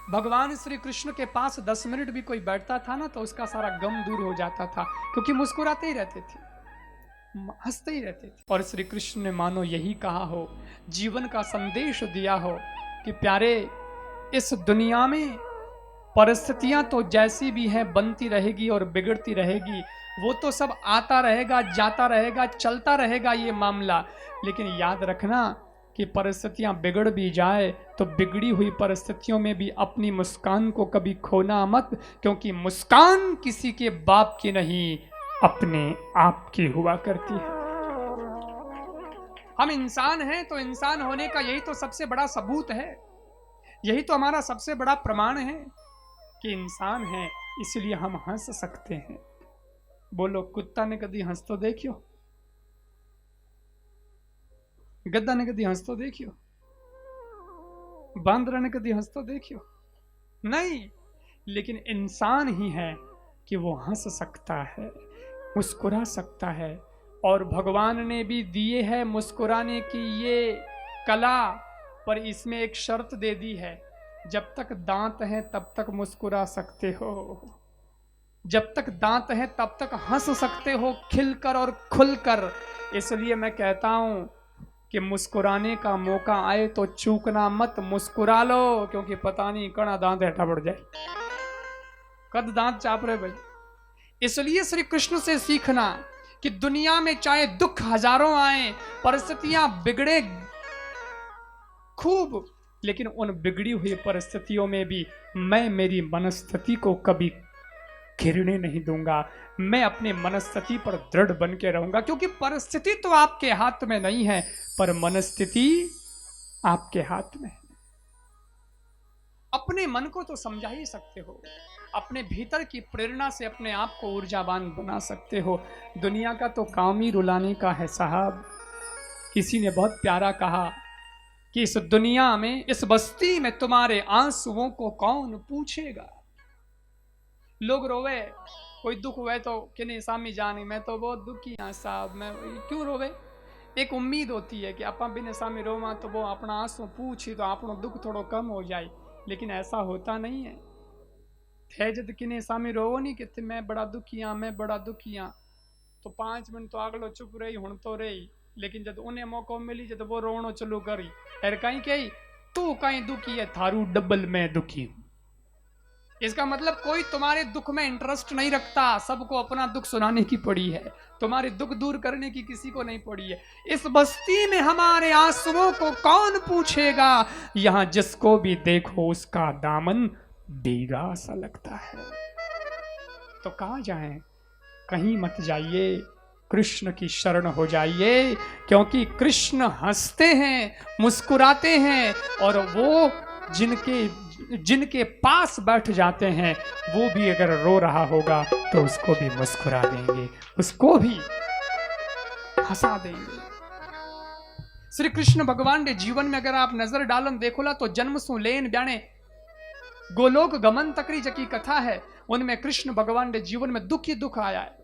भगवान श्री कृष्ण के पास 10 मिनट भी कोई बैठता था ना तो उसका सारा गम दूर हो जाता था, क्योंकि मुस्कुराते ही रहते थे, हंसते ही रहते थे। और श्री कृष्ण ने मानो यही कहा हो, जीवन का संदेश दिया हो कि प्यारे, इस दुनिया में परिस्थितियां तो जैसी भी हैं बनती रहेगी और बिगड़ती रहेगी, वो तो सब आता रहेगा, जाता रहेगा, चलता रहेगा ये मामला। लेकिन याद रखना कि परिस्थितियां बिगड़ भी जाए तो बिगड़ी हुई परिस्थितियों में भी अपनी मुस्कान को कभी खोना मत, क्योंकि मुस्कान किसी के बाप की नहीं, अपने आप की हुआ करती है। हम इंसान हैं तो इंसान होने का यही तो सबसे बड़ा सबूत है, यही तो हमारा सबसे बड़ा प्रमाण है कि इंसान है, इसलिए हम हंस सकते हैं। बोलो, कुत्ता ने कभी हंस तो देखियो, गद्दा ने कभी हंस तो देखियो, बांदरा ने कभी हंस तो देखियो नहीं। लेकिन इंसान ही है कि वो हंस सकता है, मुस्कुरा सकता है। और भगवान ने भी दिए है मुस्कुराने की ये कला, पर इसमें एक शर्त दे दी है, जब तक दांत हैं तब तक मुस्कुरा सकते हो, जब तक दांत हैं तब तक हंस सकते हो, खिलकर और खुलकर। इसलिए मैं कहता हूं कि मुस्कुराने का मौका आए तो चूकना मत, मुस्कुरा लो, क्योंकि पता नहीं कड़ा दांत हेठा पड़ जाए, कद दांत चाप रहे भाई। इसलिए श्री कृष्ण से सीखना कि दुनिया में चाहे दुख हजारों आए, परिस्थितियां बिगड़े खूब, लेकिन उन बिगड़ी हुई परिस्थितियों में भी मैं मेरी मनस्थिति को कभी गिरने नहीं दूंगा, मैं अपने मनस्थिति पर दृढ़ बन के रहूंगा। क्योंकि परिस्थिति तो आपके हाथ में नहीं है, पर मनस्थिति आपके हाथ में है। अपने मन को तो समझा ही सकते हो, अपने भीतर की प्रेरणा से अपने आप को ऊर्जावान बना सकते हो। दुनिया का तो काम ही रुलाने का है साहब। किसी ने बहुत प्यारा कहा कि इस दुनिया में, इस बस्ती में तुम्हारे आंसुओं को कौन पूछेगा। लोग रोवे, कोई दुख हुए तो किने सामी जानी, मैं तो बहुत दुखी हाँ साहब, मैं क्यों रोवे। एक उम्मीद होती है कि अपा बिने सामी रोवा तो वो अपना आंसू पूछी तो अपना दुख थोड़ा कम हो जाए, लेकिन ऐसा होता नहीं है। थे जद किने सामी रोवो नहीं कि मैं बड़ा दुखी हाँ, मैं बड़ा दुखी हाँ, तो 5 मिनट तो अगलो चुप रही, हुण तो रही। लेकिन जब उन्हें मौका मिली, जब वो रोनो चलू करी, एर कहीं कही तू कहीं दुखी है, थारू डबल में दुखी हूं। इसका मतलब कोई तुम्हारे दुख में इंटरेस्ट नहीं रखता, सबको अपना दुख सुनाने की पड़ी है, तुम्हारे दुख दूर करने की किसी को नहीं पड़ी है। इस बस्ती में हमारे आंसुओं को कौन पूछेगा, यहां जिसको भी देखो उसका दामन भीगा सा लगता है। तो कहां जाएं, कहीं मत जाइए, कृष्ण की शरण हो जाइए, क्योंकि कृष्ण हंसते हैं, मुस्कुराते हैं, और वो जिनके पास बैठ जाते हैं वो भी अगर रो रहा होगा तो उसको भी मुस्कुरा देंगे, उसको भी हंसा देंगे। श्री कृष्ण भगवान के जीवन में अगर आप नजर डालन देखोला तो जन्म सु लेन ब्याणे गोलोक गमन तकरी जकी कथा है, उनमें कृष्ण भगवान के जीवन में दुख ही दुख आया है।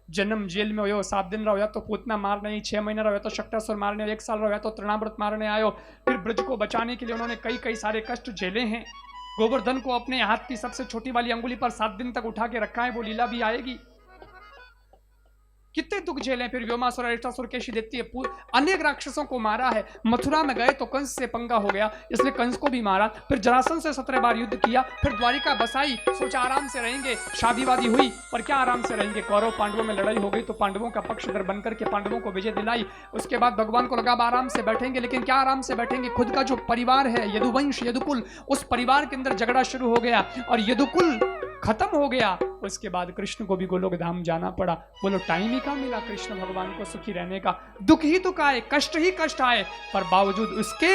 जन्म जेल में हो 7 दिन रहो, या तो पूतना मारने ही 6 महीने रहो, तो शक्टासुर मारने 1 साल रहो, या तो तृणाव्रत मारने आयो। फिर ब्रज को बचाने के लिए उन्होंने कई सारे कष्ट झेले हैं। गोवर्धन को अपने हाथ की सबसे छोटी वाली अंगुली पर 7 दिन तक उठा के रखा है, वो लीला भी आएगी। कितने दुख झेले। फिर व्योमासुर, अरिष्टासुर, केशी देती है, अनेक राक्षसों को मारा है। मथुरा में गए तो कंस से पंगा हो गया, इसलिए कंस को भी मारा। फिर जरासंध से 17 बार युद्ध किया। फिर द्वारिका बसाई, सोचा आराम से रहेंगे, शादी वादी हुई, पर क्या आराम से रहेंगे। कौरव पांडवों में लड़ाई हो गई तो पांडवों का पक्षधर बनकर के पांडवों को विजय दिलाई। उसके बाद भगवान को लगा आराम से बैठेंगे, लेकिन क्या आराम से बैठेंगे, खुद का जो परिवार है यदुवंश, यदुकुल, उस परिवार के अंदर झगड़ा शुरू हो गया और यदुकुल खत्म हो गया। उसके बाद कृष्ण को भी गोलोक धाम जाना पड़ा। बोलो, टाइम ही कहां मिला कृष्ण भगवान को सुखी रहने का। दुख ही दुख आए, कष्ट ही कष्ट आए, पर बावजूद उसके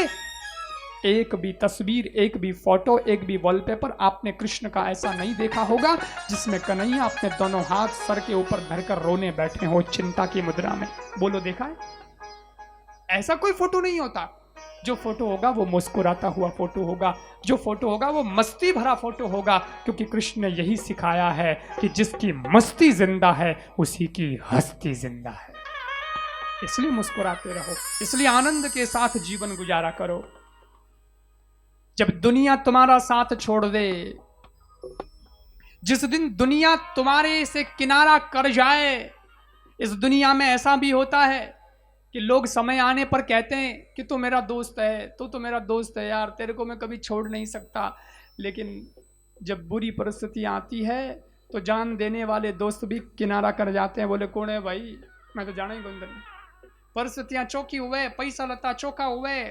एक भी तस्वीर, एक भी फोटो, एक भी वॉलपेपर आपने कृष्ण का ऐसा नहीं देखा होगा जिसमें कन्हैया अपने दोनों हाथ सर के ऊपर धरकर रोने बैठे हो चिंता की मुद्रा में। बोलो, देखा है? ऐसा कोई फोटो नहीं होता। जो फोटो होगा वो मुस्कुराता हुआ फोटो होगा, जो फोटो होगा वो मस्ती भरा फोटो होगा, क्योंकि कृष्ण ने यही सिखाया है कि जिसकी मस्ती जिंदा है उसी की हस्ती जिंदा है। इसलिए मुस्कुराते रहो, इसलिए आनंद के साथ जीवन गुजारा करो। जब दुनिया तुम्हारा साथ छोड़ दे, जिस दिन दुनिया तुम्हारे से किनारा कर जाए। इस दुनिया में ऐसा भी होता है कि लोग समय आने पर कहते हैं कि तू मेरा दोस्त है, तू तो मेरा दोस्त है यार, तेरे को मैं कभी छोड़ नहीं सकता। लेकिन जब बुरी परिस्थितियाँ आती है तो जान देने वाले दोस्त भी किनारा कर जाते हैं, बोले कौन है भाई, मैं तो जाना ही कौन नहीं। परिस्थितियाँ चौकी हुए, पैसा लता चौका हुए,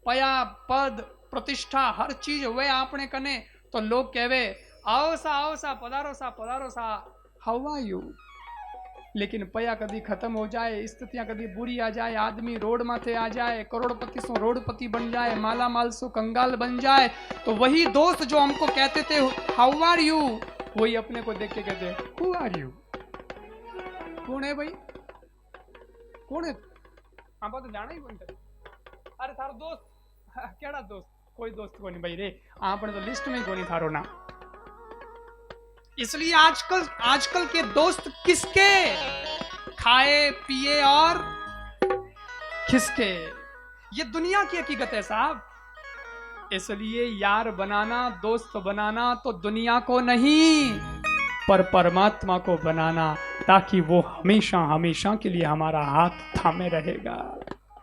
पया पद प्रतिष्ठा हर चीज हुए आपने कने, तो लोग कहवे आओ सा पधारो सा, हाउ आर यू। लेकिन पया कभी खत्म हो जाए, स्थितियां कभी बुरी आ जाए, आदमी रोड माथे आ जाए, करोड़पति सो रोडपति बन जाए, माला माल सो कंगाल बन जाए, तो वही दोस्त जो हमको कहते थे हाउ आर यू, वही अपने को देख के कहते हु आर यू। कौन है भाई, कौन है, आप तो जाना ही कौन थे। अरे थारो दोस्त, केड़ा दोस्त, कोई दोस्त को नहीं भाई रे, आपने तो लिस्ट में कोई नहीं थारो ना। इसलिए आजकल के दोस्त किसके, खाए पिए और किसके, ये दुनिया की हकीकत है साहब। इसलिए यार बनाना, दोस्त बनाना तो दुनिया को नहीं पर परमात्मा को बनाना, ताकि वो हमेशा हमेशा के लिए हमारा हाथ थामे रहेगा।